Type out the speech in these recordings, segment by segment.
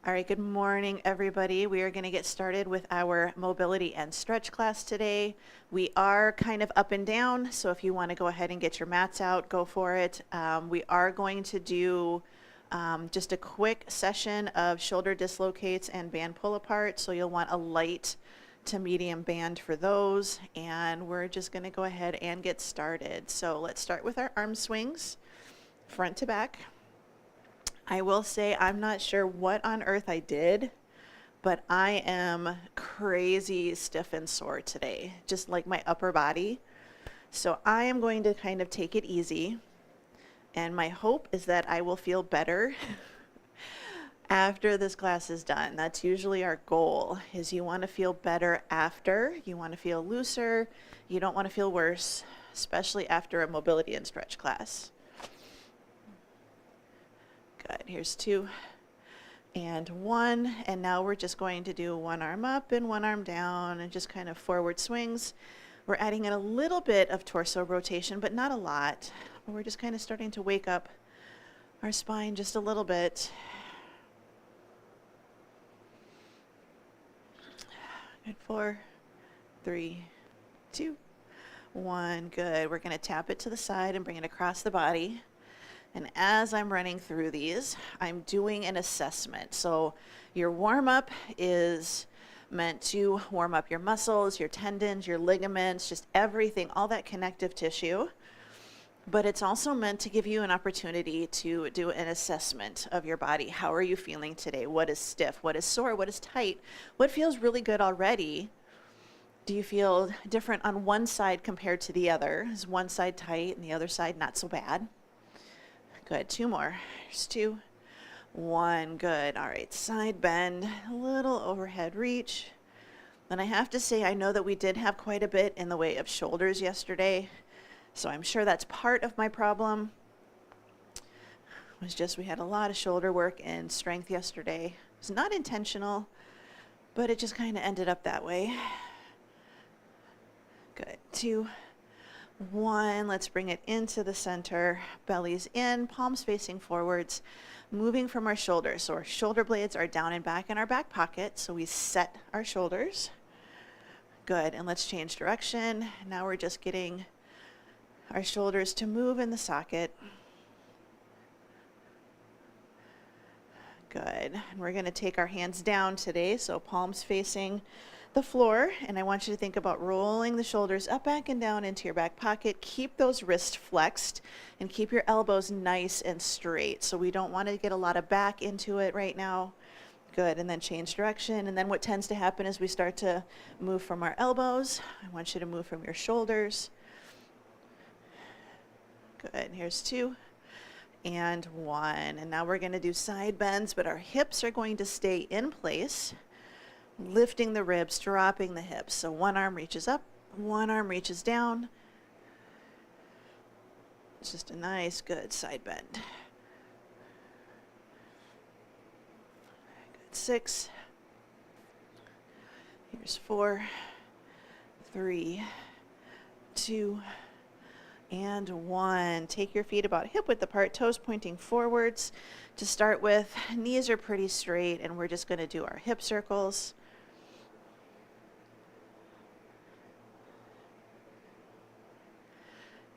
All right, good morning, everybody. We are going to get started with our mobility and stretch class today. We are kind of up and down, so if you want to go ahead and get your mats out, go for it. We are going to do just a quick session of shoulder dislocates and band pull apart, so you'll want a light to medium band for those, and we're just going to go ahead and get started. So let's start with our arm swings, front to back. I will say I'm not sure what on earth I did, but I am crazy stiff and sore today, just like my upper body. So I am going to kind of take it easy, and my hope is that I will feel better after this class is done. That's usually our goal, is you want to feel better after, you want to feel looser, you don't want to feel worse, especially after a mobility and stretch class. Good, here's 2 and 1, and now we're just going to do one arm up and one arm down and just kind of forward swings. We're adding in a little bit of torso rotation, but not a lot. We're just kind of starting to wake up our spine just a little bit. Good, 4, 3, 2, 1, good. We're gonna tap it to the side and bring it across the body. And as I'm running through these, I'm doing an assessment. So your warm-up is meant to warm up your muscles, your tendons, your ligaments, just everything, all that connective tissue. But it's also meant to give you an opportunity to do an assessment of your body. How are you feeling today? What is stiff? What is sore? What is tight? What feels really good already? Do you feel different on one side compared to the other? Is one side tight and the other side not so bad? Good, 2 more. Here's 2, 1, good. All right, side bend, a little overhead reach. And I have to say, I know that we did have quite a bit in the way of shoulders yesterday, so I'm sure that's part of my problem. It was just we had a lot of shoulder work and strength yesterday. It was not intentional, but it just kind of ended up that way. Good, 2, 1, let's bring it into the center, belly's in, palms facing forwards, moving from our shoulders. So our shoulder blades are down and back in our back pocket, so we set our shoulders. Good, and let's change direction. Now we're just getting our shoulders to move in the socket. Good, and we're gonna take our hands down today, so palms facing the floor, and I want you to think about rolling the shoulders up, back, and down into your back pocket. Keep those wrists flexed and keep your elbows nice and straight. So we don't want to get a lot of back into it right now. Good, and then change direction. And then what tends to happen is we start to move from our elbows. I want you to move from your shoulders. Good, here's 2 and 1. And now we're going to do side bends, but our hips are going to stay in place. Lifting the ribs, dropping the hips. So one arm reaches up, one arm reaches down. It's just a nice, good side bend. Good, 6. Here's 4, 3, 2, and 1. Take your feet about hip width apart, toes pointing forwards. To start with, knees are pretty straight, and we're just going to do our hip circles.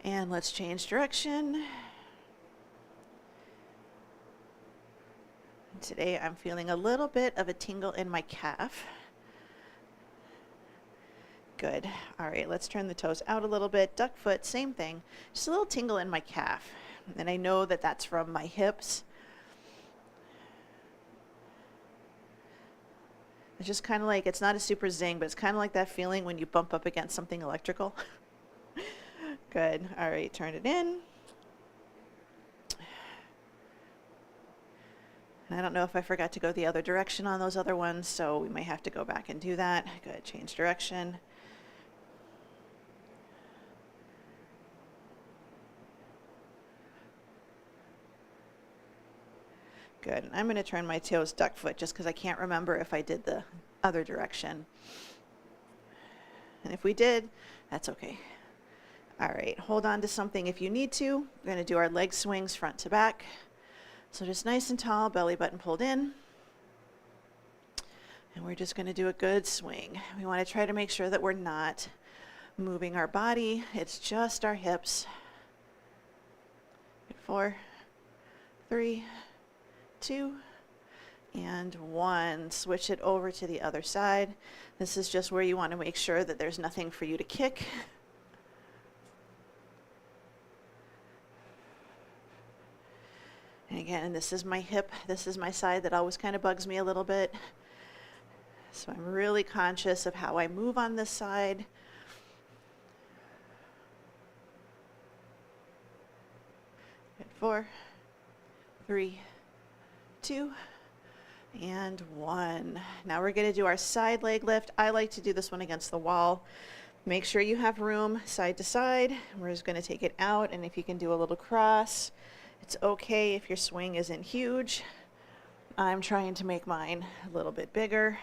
And let's change direction. Today I'm feeling a little bit of a tingle in my calf. Good. All right, let's turn the toes out a little bit. Duck foot, same thing. Just a little tingle in my calf. And I know that that's from my hips. It's just kind of like, it's not a super zing, but it's kind of like that feeling when you bump up against something electrical. Good. All right, turn it in. And I don't know if I forgot to go the other direction on those other ones, so we might have to go back and do that. Good, change direction. Good, and I'm going to turn my toes duck foot just because I can't remember if I did the other direction. And if we did, that's okay. All right, hold on to something if you need to. We're going to do our leg swings front to back. So just nice and tall, belly button pulled in. And we're just going to do a good swing. We want to try to make sure that we're not moving our body. It's just our hips. Good. 4, 3, 2, and 1. Switch it over to the other side. This is just where you want to make sure that there's nothing for you to kick. And again, this is my hip. This is my side that always kind of bugs me a little bit. So I'm really conscious of how I move on this side. Good. 4, 3, 2, and 1. Now we're going to do our side leg lift. I like to do this one against the wall. Make sure you have room side to side. We're just going to take it out, and if you can do a little cross, it's okay if your swing isn't huge. I'm trying to make mine a little bit bigger.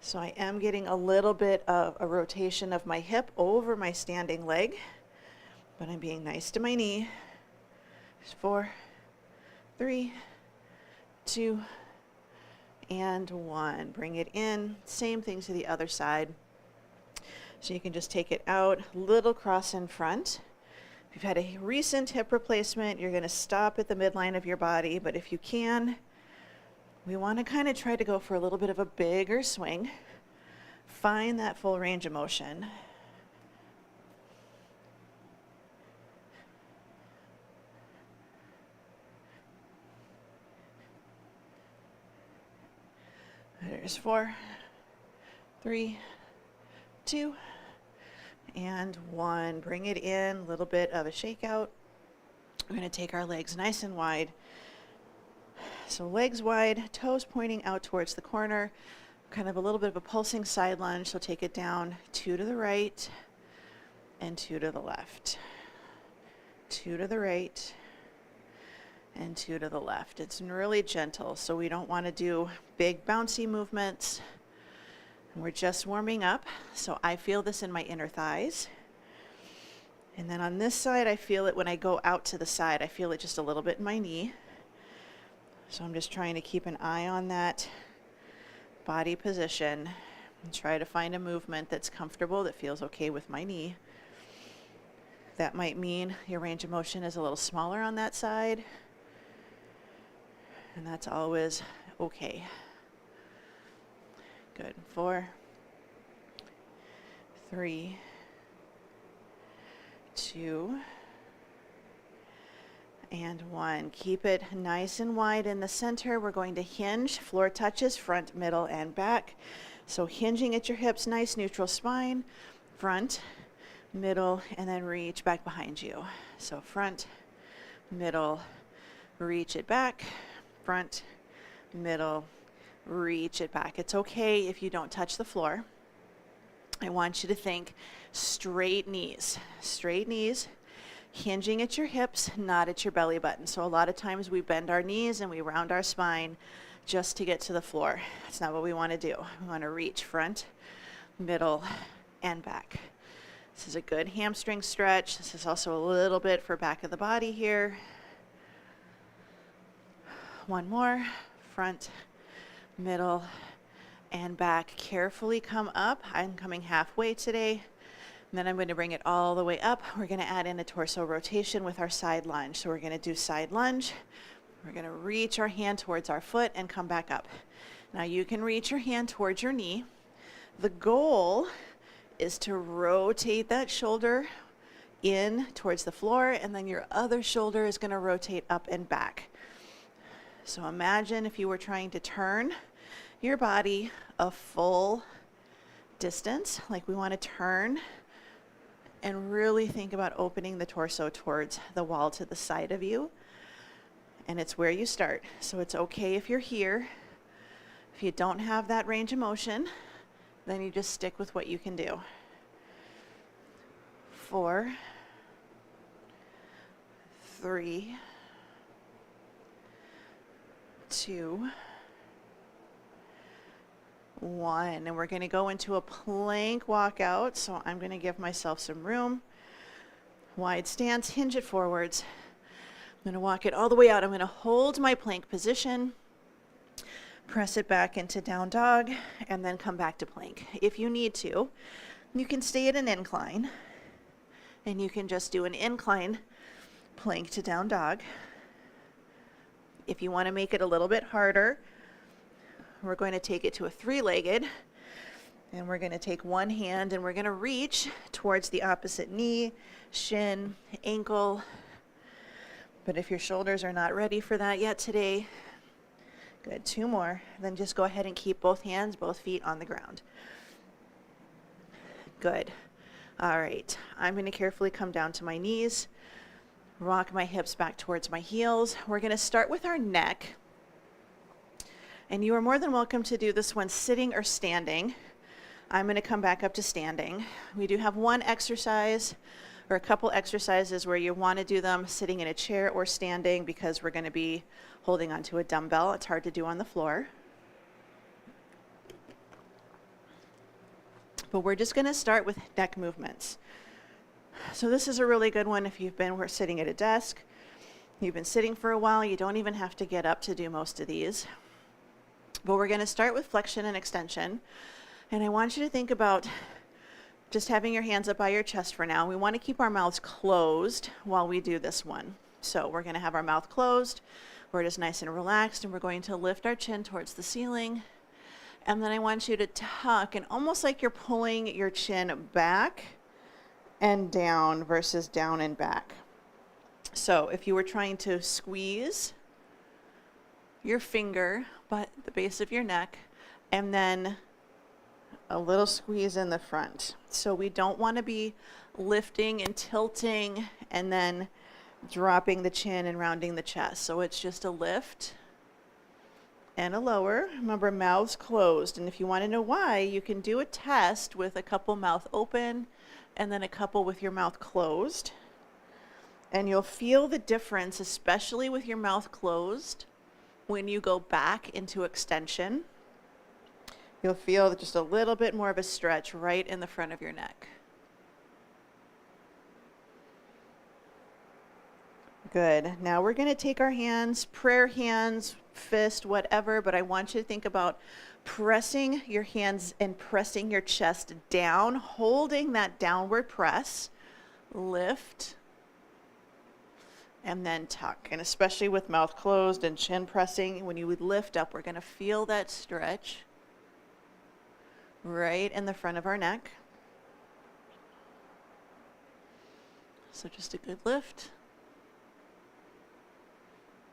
So I am getting a little bit of a rotation of my hip over my standing leg, but I'm being nice to my knee. 4, 3, 2, and 1. Bring it in. Same thing to the other side. So you can just take it out, little cross in front. If you've had a recent hip replacement, you're going to stop at the midline of your body, but if you can, we want to kind of try to go for a little bit of a bigger swing. Find that full range of motion. There's 4, 3, 2, and 1. Bring it in, a little bit of a shakeout. We're going to take our legs nice and wide. So legs wide, toes pointing out towards the corner, kind of a little bit of a pulsing side lunge. So take it down, 2 to the right and 2 to the left. 2 to the right and 2 to the left. It's really gentle, so we don't want to do big bouncy movements. We're just warming up, so I feel this in my inner thighs. And then on this side, I feel it when I go out to the side. I feel it just a little bit in my knee. So I'm just trying to keep an eye on that body position and try to find a movement that's comfortable, that feels okay with my knee. That might mean your range of motion is a little smaller on that side, and that's always okay. Good. 4, 3, 2, and 1. Keep it nice and wide in the center. We're going to hinge. Floor touches front, middle, and back. So hinging at your hips, nice neutral spine, front, middle, and then reach back behind you. So front, middle, reach it back, front, middle, reach it back. It's okay if you don't touch the floor. I want you to think straight knees, hinging at your hips, not at your belly button. So a lot of times we bend our knees and we round our spine just to get to the floor. That's not what we want to do. We want to reach front, middle, and back. This is a good hamstring stretch. This is also a little bit for back of the body here. One more, front, middle, and back. Carefully come up. I'm coming halfway today. And then I'm going to bring it all the way up. We're going to add in a torso rotation with our side lunge. So we're going to do side lunge. We're going to reach our hand towards our foot and come back up. Now you can reach your hand towards your knee. The goal is to rotate that shoulder in towards the floor, and then your other shoulder is going to rotate up and back. So imagine if you were trying to turn your body a full distance, like we want to turn, and really think about opening the torso towards the wall to the side of you. And it's where you start. So it's okay if you're here. If you don't have that range of motion, then you just stick with what you can do. 4, 3, 2, 1. And we're going to go into a plank walkout. So I'm going to give myself some room. Wide stance, hinge it forwards. I'm going to walk it all the way out. I'm going to hold my plank position. Press it back into down dog and then come back to plank. If you need to, you can stay at an incline and you can just do an incline plank to down dog. If you want to make it a little bit harder, we're going to take it to a three-legged, and we're going to take one hand and we're going to reach towards the opposite knee, shin, ankle. But if your shoulders are not ready for that yet today, good, 2 more. Then just go ahead and keep both hands, both feet on the ground. Good. All right, I'm going to carefully come down to my knees, rock my hips back towards my heels. We're going to start with our neck. And you are more than welcome to do this one sitting or standing. I'm going to come back up to standing. We do have one exercise or a couple exercises where you want to do them sitting in a chair or standing because we're going to be holding onto a dumbbell. It's hard to do on the floor. But we're just going to start with neck movements. So this is a really good one if we're sitting at a desk. You've been sitting for a while. You don't even have to get up to do most of these. But we're going to start with flexion and extension. And I want you to think about just having your hands up by your chest for now. We want to keep our mouths closed while we do this one. So we're going to have our mouth closed. We're just nice and relaxed, and we're going to lift our chin towards the ceiling. And then I want you to tuck, and almost like you're pulling your chin back and down versus down and back. So if you were trying to squeeze your finger but the base of your neck, and then a little squeeze in the front. So we don't want to be lifting and tilting and then dropping the chin and rounding the chest. So it's just a lift and a lower. Remember, mouths closed. And if you want to know why, you can do a test with a couple mouth open and then a couple with your mouth closed. And you'll feel the difference, especially with your mouth closed, when you go back into extension. You'll feel just a little bit more of a stretch right in the front of your neck. Good. Now we're going to take our hands, prayer hands, fist, whatever, but I want you to think about pressing your hands and pressing your chest down, holding that downward press, lift, and then tuck. And especially with mouth closed and chin pressing, when you would lift up, we're going to feel that stretch right in the front of our neck. So just a good lift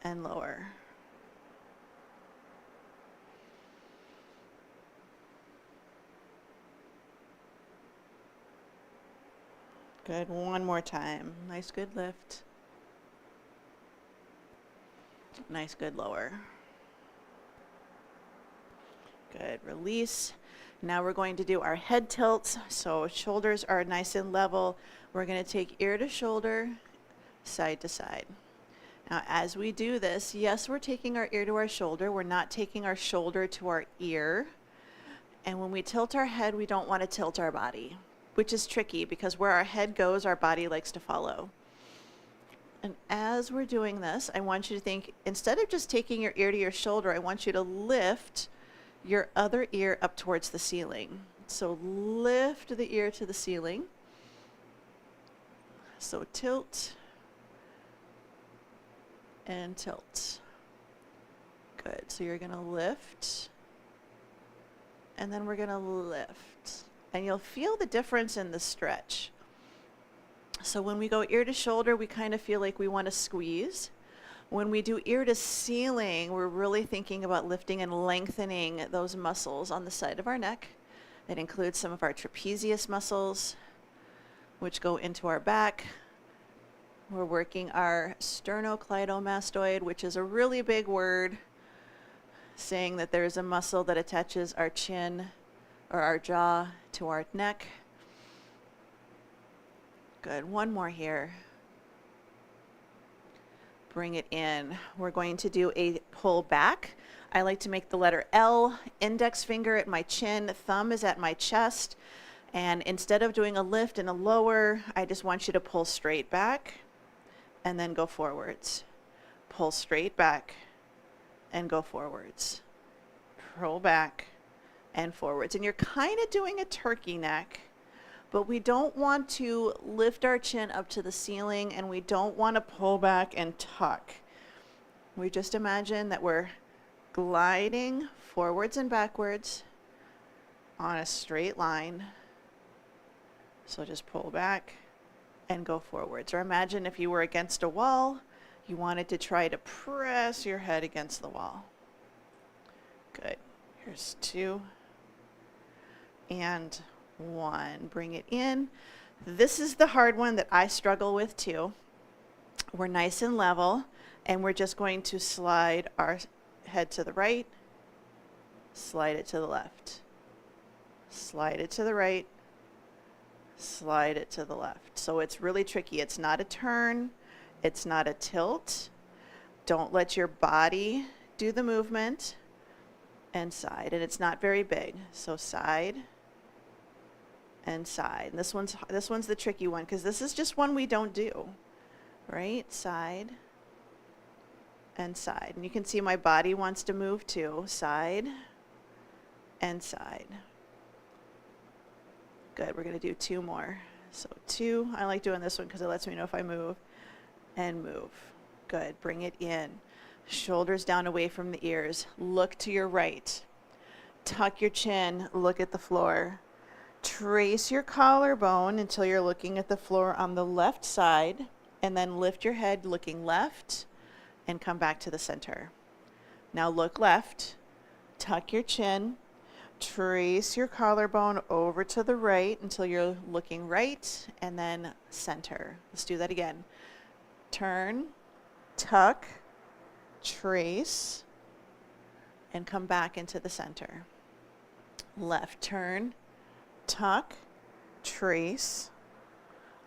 and lower. Good. One more time. Nice good lift. Nice good lower. Good. Release. Now we're going to do our head tilts. So shoulders are nice and level. We're going to take ear to shoulder, side to side. Now as we do this, yes, we're taking our ear to our shoulder. We're not taking our shoulder to our ear. And when we tilt our head, we don't want to tilt our body, which is tricky because where our head goes, our body likes to follow. And as we're doing this, I want you to think, instead of just taking your ear to your shoulder, I want you to lift your other ear up towards the ceiling. So lift the ear to the ceiling. So tilt and tilt. Good. So you're going to lift and then we're going to lift. And you'll feel the difference in the stretch. So when we go ear to shoulder, we kind of feel like we want to squeeze. When we do ear to ceiling, we're really thinking about lifting and lengthening those muscles on the side of our neck. That includes some of our trapezius muscles, which go into our back. We're working our sternocleidomastoid, which is a really big word, saying that there is a muscle that attaches our chin or our jaw to our neck. Good. One more here. Bring it in. We're going to do a pull back. I like to make the letter L, index finger at my chin, thumb is at my chest. And instead of doing a lift and a lower, I just want you to pull straight back and then go forwards. Pull straight back and go forwards. roll back and forwards. And you're kind of doing a turkey neck, but we don't want to lift our chin up to the ceiling, and we don't want to pull back and tuck. We just imagine that we're gliding forwards and backwards on a straight line. So just pull back and go forwards. Or imagine if you were against a wall, you wanted to try to press your head against the wall. Good. Here's 2 and 1. Bring it in. This is the hard one that I struggle with too. We're nice and level, and we're just going to slide our head to the right, slide it to the left, slide it to the right, slide it to the left. So it's really tricky. It's not a turn. It's not a tilt. Don't let your body do the movement. And side. And it's not very big. So side and side. And this one's the tricky one, because this is just one we don't do. Right? Side and side. And you can see my body wants to move too. Side and side. Good. We're going to do 2 more. So 2. I like doing this one because it lets me know if I move. And move. Good. Bring it in. Shoulders down away from the ears. Look to your right. Tuck your chin. Look at the floor. Trace your collarbone until you're looking at the floor on the left side, and then lift your head looking left and come back to the center. Now look left. Tuck your chin. Trace your collarbone over to the right until you're looking right, and then center. Let's do that again. Turn, tuck, trace, and come back into the center. Left turn, tuck, trace,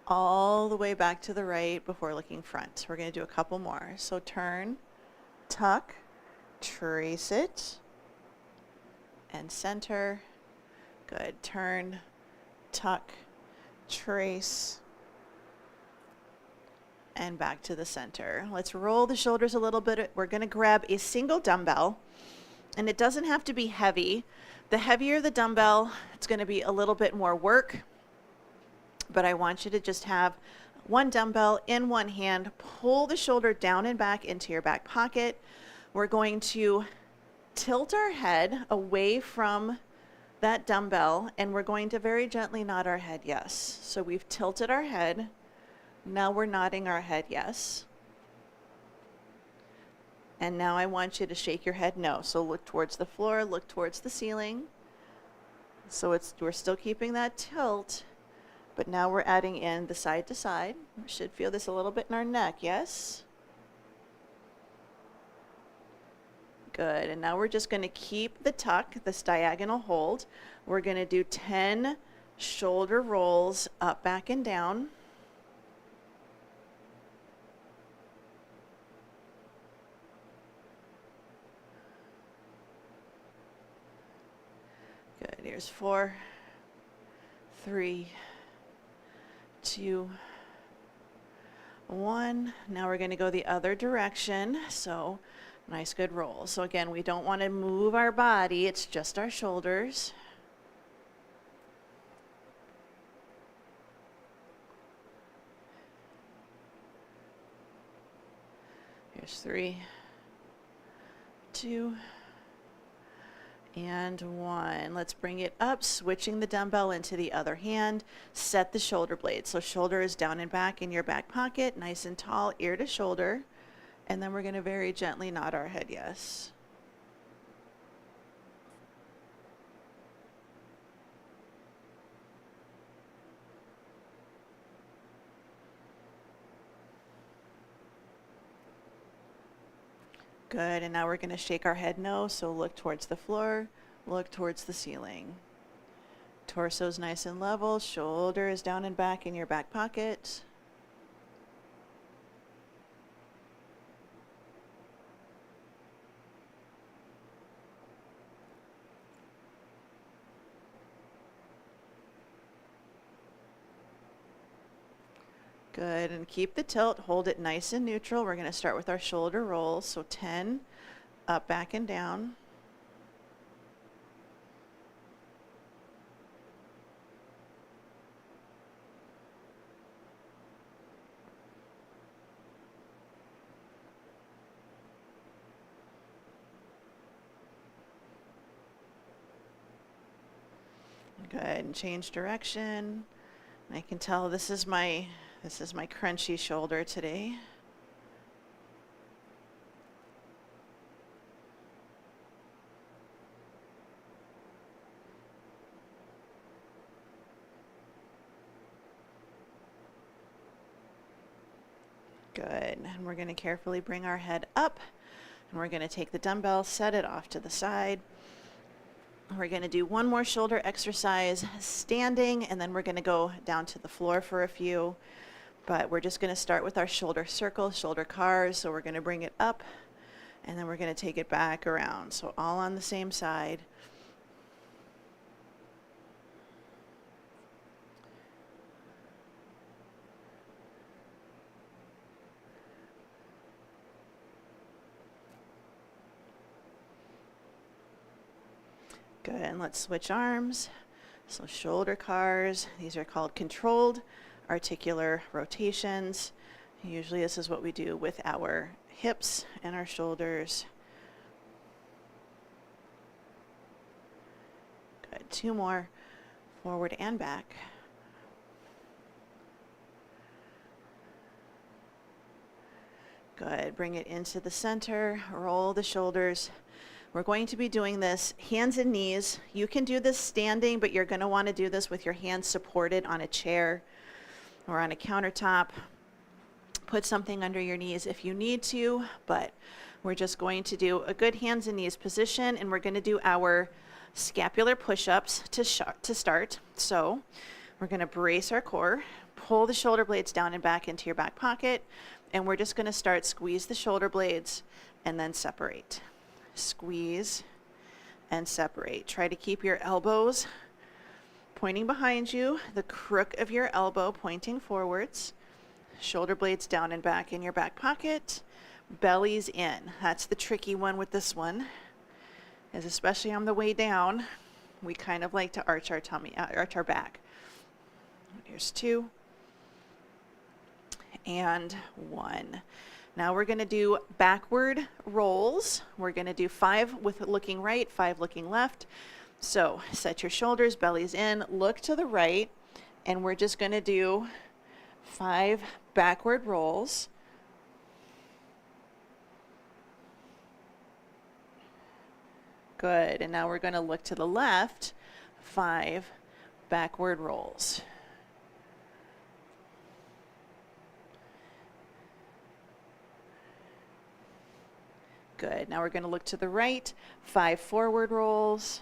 all the way back to the right before looking front. We're going to do a couple more. So turn, tuck, trace it, and center. Good. Turn, tuck, trace, and back to the center. Let's roll the shoulders a little bit. We're going to grab a single dumbbell, and it doesn't have to be heavy. The heavier the dumbbell, it's going to be a little bit more work, but I want you to just have one dumbbell in one hand. Pull the shoulder down and back into your back pocket. We're going to tilt our head away from that dumbbell, and we're going to very gently nod our head yes. So we've tilted our head. Now we're nodding our head yes. And now I want you to shake your head no. So look towards the floor, look towards the ceiling. So we're still keeping that tilt, but now we're adding in the side to side. We should feel this a little bit in our neck, yes? Good. And now we're just going to keep the tuck, this diagonal hold. We're going to do 10 shoulder rolls up, back, and down. Good. Here's 4, 3, 2, 1. Now we're going to go the other direction. So nice, good roll. So again, we don't want to move our body. It's just our shoulders. Here's 3, 2, and 1. Let's bring it up, switching the dumbbell into the other hand. Set the shoulder blades. So shoulder is down and back in your back pocket, nice and tall, ear to shoulder. And then we're going to very gently nod our head yes. Good, and now we're going to shake our head no, so look towards the floor, look towards the ceiling. Torso's nice and level, shoulder is down and back in your back pocket. Good, and keep the tilt, hold it nice and neutral. We're going to start with our shoulder rolls, so 10, up, back, and down. Good, and change direction. I can tell this is my crunchy shoulder today. Good, and we're going to carefully bring our head up, and we're going to take the dumbbell, set it off to the side. We're going to do one more shoulder exercise standing, and then we're going to go down to the floor for a few. But we're just going to start with our shoulder circles, shoulder cars. So we're going to bring it up, and then we're going to take it back around. So all on the same side. Good, and let's switch arms. So shoulder cars, these are called controlled articular rotations. Usually this is what we do with our hips and our shoulders. Good, two more, forward and back. Good, bring it into the center, roll the shoulders. We're going to be doing this hands and knees. You can do this standing, but you're going to want to do this with your hands supported on a chair or on a countertop. Put something under your knees if you need to, but we're just going to do a good hands and knees position, and we're going to do our scapular push-ups to start. So we're going to brace our core, pull the shoulder blades down and back into your back pocket, and we're just going to start squeeze the shoulder blades and then separate. Squeeze and separate. Try to keep your elbows pointing behind you, the crook of your elbow pointing forwards, shoulder blades down and back in your back pocket, bellies in. That's the tricky one with this one, is especially on the way down, we kind of like to arch our tummy, arch our back. Here's 2 and 1. Now we're going to do backward rolls. We're going to do 5 with looking right, 5 looking left. So set your shoulders, bellies in, look to the right, and we're just going to do 5 backward rolls. Good, and now we're going to look to the left, 5 backward rolls. Good. Now we're going to look to the right, 5 forward rolls.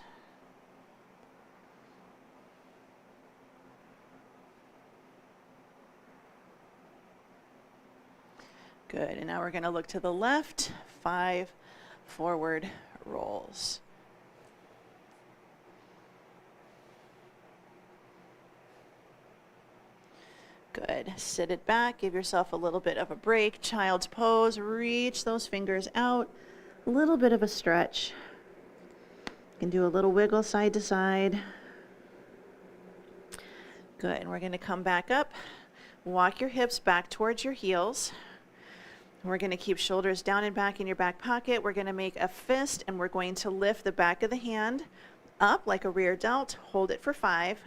Good. And now we're going to look to the left, 5 forward rolls. Good. Sit it back. Give yourself a little bit of a break. Child's pose. Reach those fingers out. A little bit of a stretch. You can do a little wiggle side to side. Good. And we're going to come back up. Walk your hips back towards your heels. We're going to keep shoulders down and back in your back pocket. We're going to make a fist, and we're going to lift the back of the hand up like a rear delt. Hold it for 5.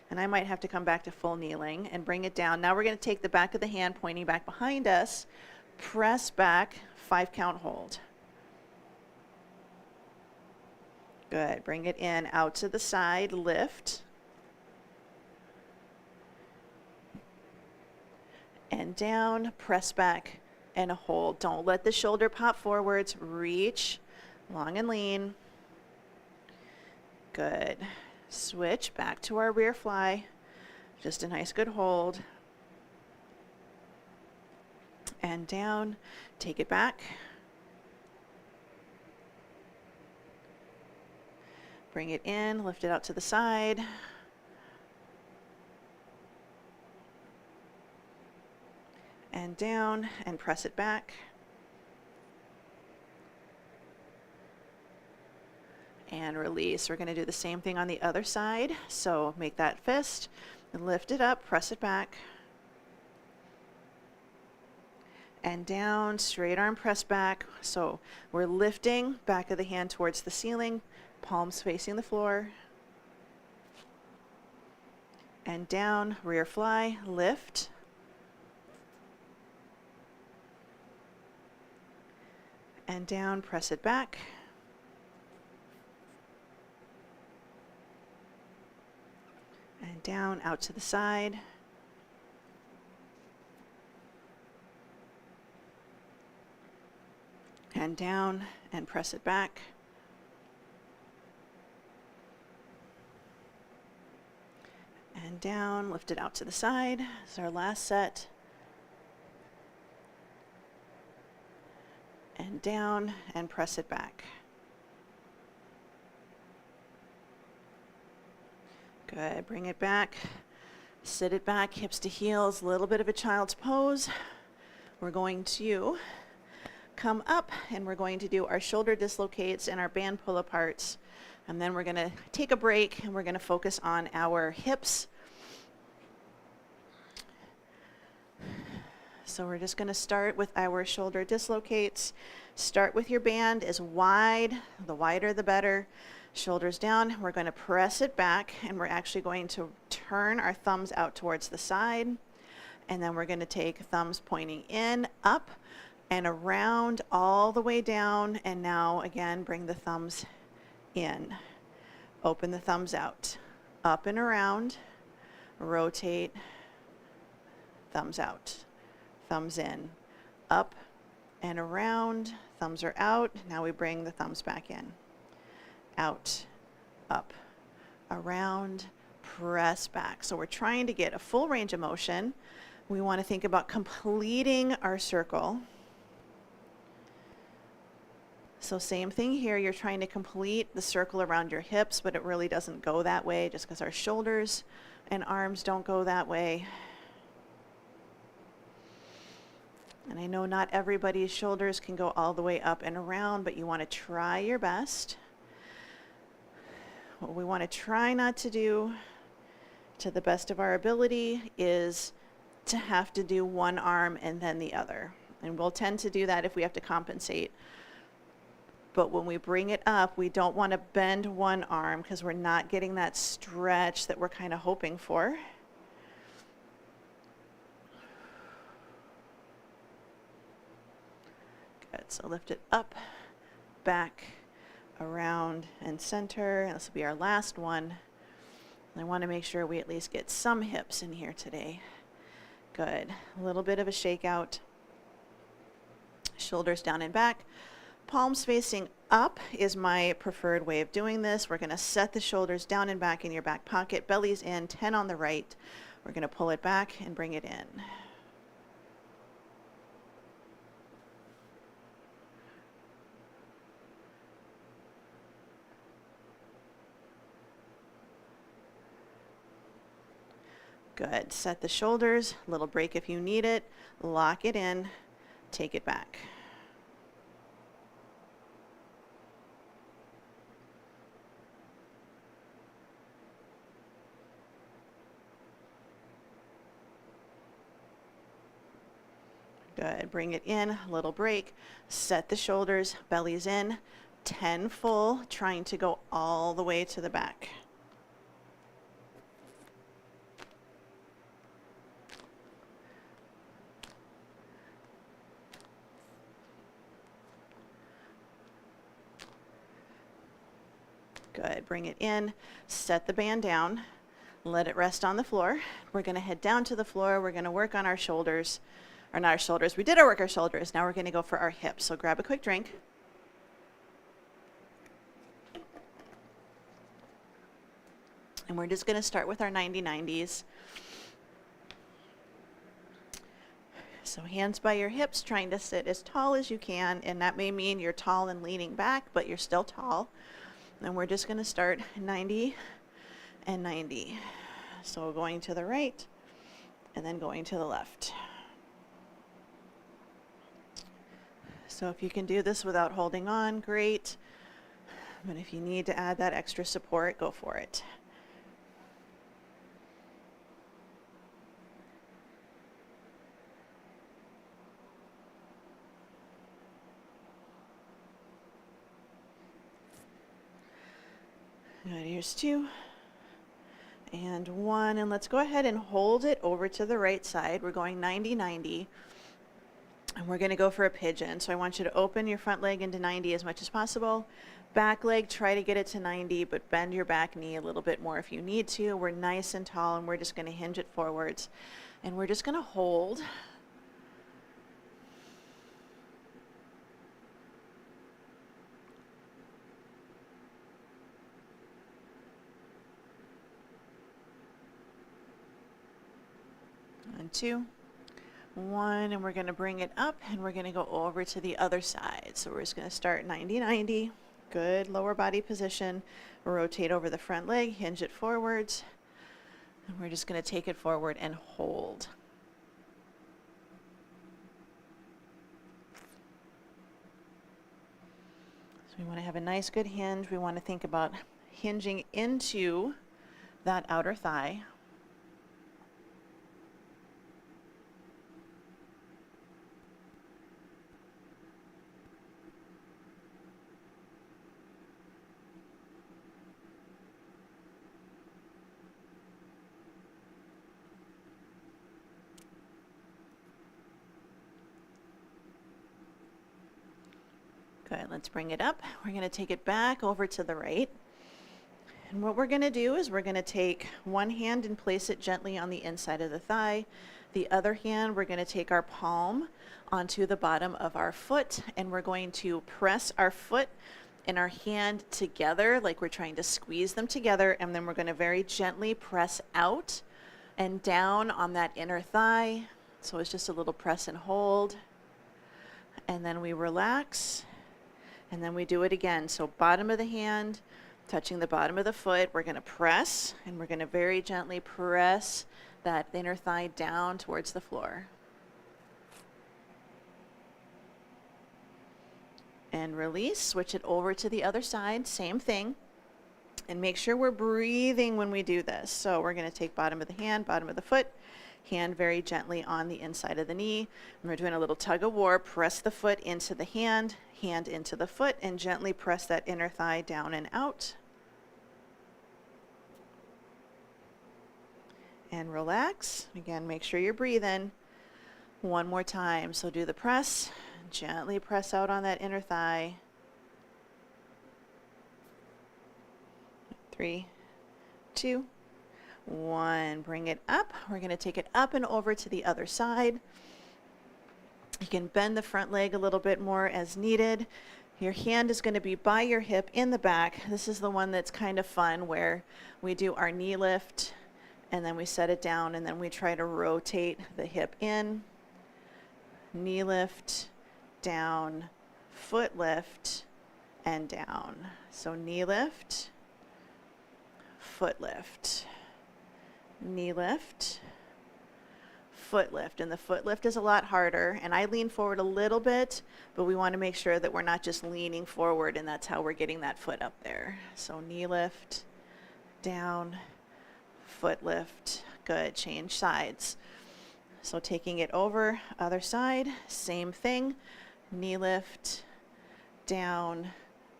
And I might have to come back to full kneeling and bring it down. Now we're going to take the back of the hand pointing back behind us, press back, 5 count hold. Good. Bring it in, out to the side, lift. And down, press back, and a hold. Don't let the shoulder pop forwards. Reach, long and lean. Good. Switch back to our rear fly. Just a nice good hold. And down, take it back. Bring it in, lift it out to the side. And down, and press it back. And release. We're going to do the same thing on the other side. So make that fist, and lift it up, press it back. And down, straight arm press back. So we're lifting back of the hand towards the ceiling, palms facing the floor. and down, rear fly, lift. And down, press it back. And down, out to the side. And down, and press it back. And down, lift it out to the side. This is our last set. And down, and press it back. Good, bring it back. Sit it back, hips to heels, a little bit of a child's pose. We're going to come up and we're going to do our shoulder dislocates and our band pull aparts. And then we're going to take a break and we're going to focus on our hips. So we're just going to start with our shoulder dislocates. Start with your band as wide, the wider the better. Shoulders down, we're going to press it back and we're actually going to turn our thumbs out towards the side. And then we're going to take thumbs pointing in, up, and around all the way down. And now again, bring the thumbs in. Open the thumbs out. Up and around. Rotate. Thumbs out. Thumbs in. Up and around. Thumbs are out. Now we bring the thumbs back in. Out, up, around, press back. So we're trying to get a full range of motion. We want to think about completing our circle. So same thing here, you're trying to complete the circle around your hips, but it really doesn't go that way just because our shoulders and arms don't go that way. And I know not everybody's shoulders can go all the way up and around, but you want to try your best. What we want to try not to do to the best of our ability is to have to do one arm and then the other. And we'll tend to do that if we have to compensate. But when we bring it up, we don't want to bend one arm because we're not getting that stretch that we're kind of hoping for. Good, so lift it up, back, around and center. This will be our last one. I want to make sure we at least get some hips in here today. Good. A little bit of a shakeout. Shoulders down and back. Palms facing up is my preferred way of doing this. We're going to set the shoulders down and back in your back pocket. Belly's in, 10 on the right. We're going to pull it back and bring it in. Good. Set the shoulders, little break if you need it, lock it in, take it back. Good. Bring it in, little break, set the shoulders, belly's in, 10 full, trying to go all the way to the back. Good. Bring it in, set the band down, let it rest on the floor. We're going to head down to the floor. We're going to work on our shoulders, or not our shoulders. We did work our shoulders. Now we're going to go for our hips. So grab a quick drink. And we're just going to start with our 90-90s. So hands by your hips, trying to sit as tall as you can. And that may mean you're tall and leaning back, but you're still tall. And we're just going to start 90 and 90. So going to the right and then going to the left. So if you can do this without holding on, great. But if you need to add that extra support, go for it. Good, here's 2, and 1, and let's go ahead and hold it over to the right side. We're going 90-90, and we're going to go for a pigeon. So I want you to open your front leg into 90 as much as possible. Back leg, try to get it to 90, but bend your back knee a little bit more if you need to. We're nice and tall, and we're just going to hinge it forwards, and we're just going to hold. And 2, 1, and we're going to bring it up, and we're going to go over to the other side. So we're just going to start 90-90. Good lower body position. Rotate over the front leg, hinge it forwards, and we're just going to take it forward and hold. So we want to have a nice good hinge. We want to think about hinging into that outer thigh. Good, let's bring it up. We're going to take it back over to the right. And what we're going to do is we're going to take one hand and place it gently on the inside of the thigh. The other hand, we're going to take our palm onto the bottom of our foot, and we're going to press our foot and our hand together like we're trying to squeeze them together, and then we're going to very gently press out and down on that inner thigh. So it's just a little press and hold. And then we relax. And then we do it again. So bottom of the hand, touching the bottom of the foot, we're going to press, and we're going to very gently press that inner thigh down towards the floor. And release, switch it over to the other side, same thing. And make sure we're breathing when we do this. So we're going to take bottom of the hand, bottom of the foot, hand very gently on the inside of the knee. And we're doing a little tug of war, press the foot into the hand, hand into the foot, and gently press that inner thigh down and out. And relax. Again, make sure you're breathing. One more time. So do the press, gently press out on that inner thigh. 3, 2, 1. Bring it up. We're going to take it up and over to the other side. You can bend the front leg a little bit more as needed. Your hand is going to be by your hip in the back. This is the one that's kind of fun, where we do our knee lift, and then we set it down, and then we try to rotate the hip in. Knee lift, down, foot lift, and down. So knee lift, foot lift, knee lift, foot lift. And the foot lift is a lot harder, and I lean forward a little bit, but we want to make sure that we're not just leaning forward, and that's how we're getting that foot up there. So knee lift, down, foot lift. Good. Change sides. So taking it over, other side, same thing. Knee lift, down,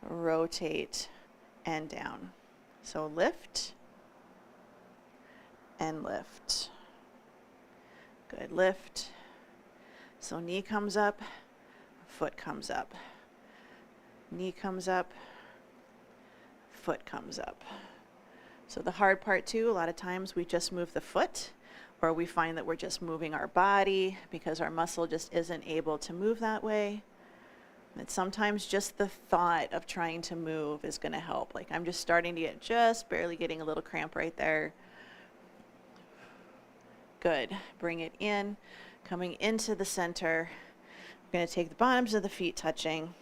rotate, and down. So lift and lift. Good. Lift. So knee comes up, foot comes up. Knee comes up, foot comes up. So the hard part too, a lot of times we just move the foot, or we find that we're just moving our body because our muscle just isn't able to move that way. And sometimes just the thought of trying to move is going to help. Like, I'm just starting to get, just barely getting a little cramp right there. Good. Bring it in, coming into the center. We're going to take the bottoms of the feet touching.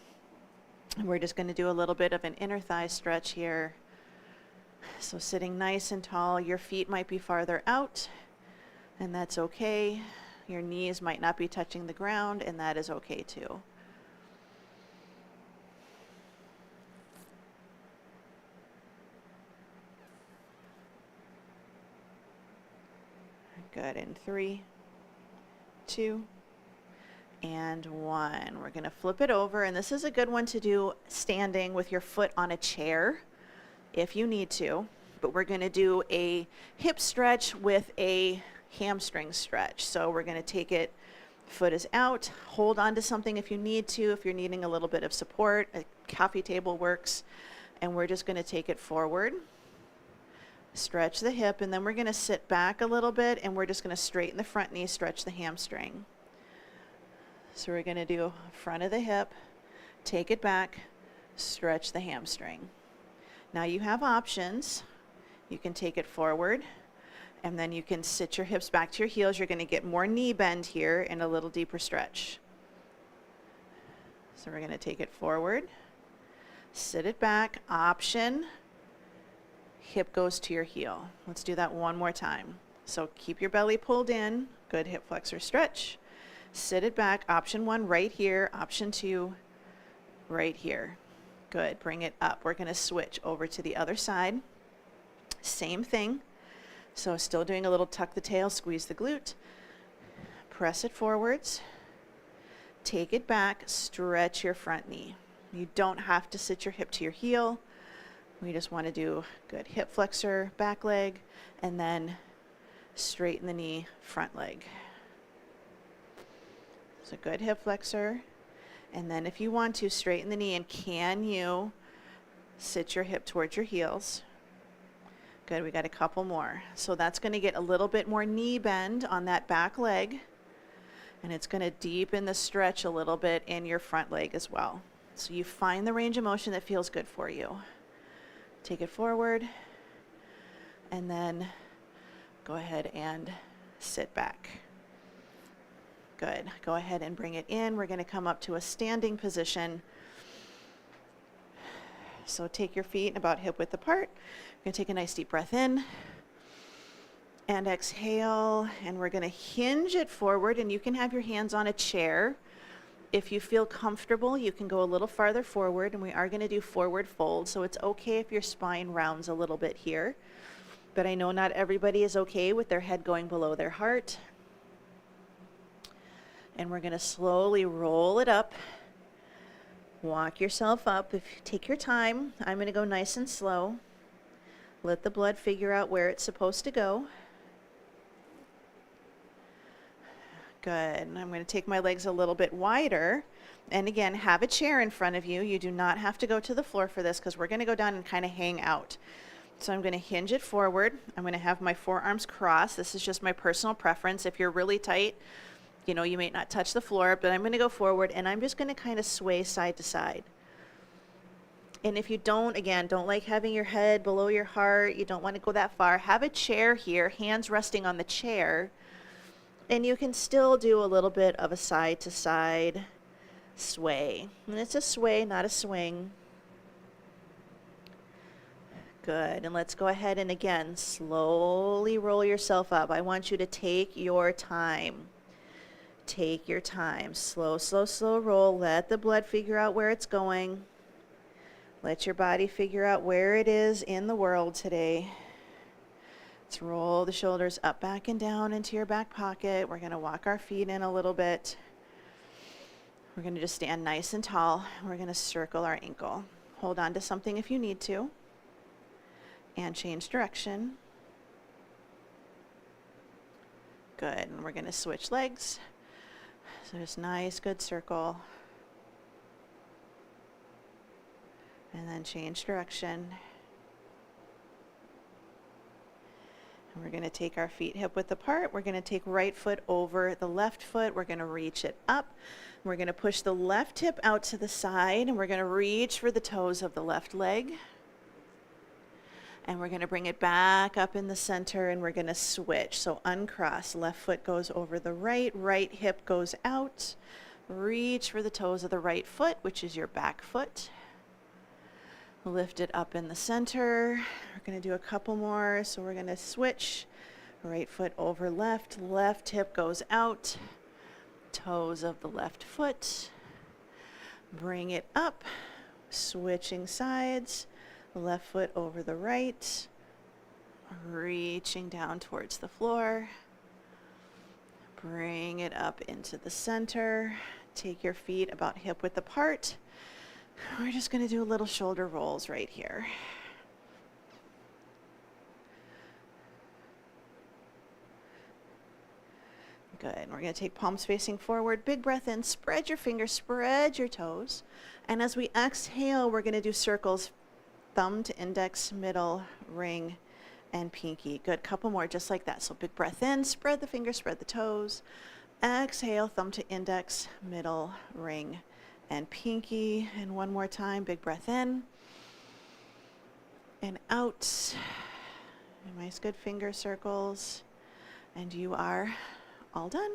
And we're just going to do a little bit of an inner thigh stretch here. So sitting nice and tall, your feet might be farther out, and that's okay. Your knees might not be touching the ground, and that is okay too. Good. In 3, 2, and 1. We're going to flip it over, and this is a good one to do standing with your foot on a chair if you need to, but we're going to do a hip stretch with a hamstring stretch. So we're going to take it, foot is out, hold on to something if you need to, if you're needing a little bit of support, a coffee table works, and we're just going to take it forward, stretch the hip, and then we're going to sit back a little bit, and we're just going to straighten the front knee, stretch the hamstring. So we're going to do front of the hip, take it back, stretch the hamstring. Now you have options. You can take it forward, and then you can sit your hips back to your heels. You're going to get more knee bend here and a little deeper stretch. So we're going to take it forward, sit it back, option, hip goes to your heel. Let's do that one more time. So keep your belly pulled in, good hip flexor stretch. Sit it back, option 1 right here, option 2 right here. Good, bring it up. We're going to switch over to the other side. Same thing. So still doing a little tuck the tail, squeeze the glute. Press it forwards. Take it back, stretch your front knee. You don't have to sit your hip to your heel. We just want to do good hip flexor, back leg, and then straighten the knee, front leg. So good hip flexor. And then if you want to, straighten the knee, and can you sit your hip towards your heels? Good, we got a couple more. So that's going to get a little bit more knee bend on that back leg, and it's going to deepen the stretch a little bit in your front leg as well. So you find the range of motion that feels good for you. Take it forward, and then go ahead and sit back. Good. Go ahead and bring it in. We're going to come up to a standing position. So take your feet about hip width apart. We're going to take a nice deep breath in and exhale, and we're going to hinge it forward, and you can have your hands on a chair. If you feel comfortable, you can go a little farther forward, and we are going to do forward fold, so it's okay if your spine rounds a little bit here, but I know not everybody is okay with their head going below their heart. And we're going to slowly roll it up. Walk yourself up. If you take your time, I'm going to go nice and slow. Let the blood figure out where it's supposed to go. Good. And I'm going to take my legs a little bit wider. And again, have a chair in front of you. You do not have to go to the floor for this, because we're going to go down and kind of hang out. So I'm going to hinge it forward. I'm going to have my forearms crossed. This is just my personal preference. If you're really tight, you know, you may not touch the floor, but I'm going to go forward, and I'm just going to kind of sway side to side. And if you don't like having your head below your heart, you don't want to go that far, have a chair here, hands resting on the chair, and you can still do a little bit of a side to side sway. And it's a sway, not a swing. Good. And let's go ahead and again, slowly roll yourself up. I want you to take your time. Take your time. Slow, slow, slow roll. Let the blood figure out where it's going. Let your body figure out where it is in the world today. Let's roll the shoulders up, back, and down into your back pocket. We're going to walk our feet in a little bit. We're going to just stand nice and tall. We're going to circle our ankle. Hold on to something if you need to. And change direction. Good. And we're going to switch legs. So just nice, good circle. And then change direction. And we're going to take our feet hip width apart. We're going to take right foot over the left foot. We're going to reach it up. We're going to push the left hip out to the side, and we're going to reach for the toes of the left leg. And we're going to bring it back up in the center, and we're going to switch. So uncross, left foot goes over the right, right hip goes out. Reach for the toes of the right foot, which is your back foot. Lift it up in the center. We're going to do a couple more. So we're going to switch. Right foot over left, left hip goes out. Toes of the left foot. Bring it up, switching sides. Left foot over the right, reaching down towards the floor. Bring it up into the center. Take your feet about hip width apart. We're just going to do little shoulder rolls right here. Good. And we're going to take palms facing forward. Big breath in. Spread your fingers. Spread your toes. And as we exhale, we're going to do circles. Thumb to index, middle, ring, and pinky. Good. Couple more just like that. So big breath in. Spread the fingers. Spread the toes. Exhale. Thumb to index, middle, ring, and pinky. And one more time. Big breath in. And out. Nice good finger circles. And you are all done.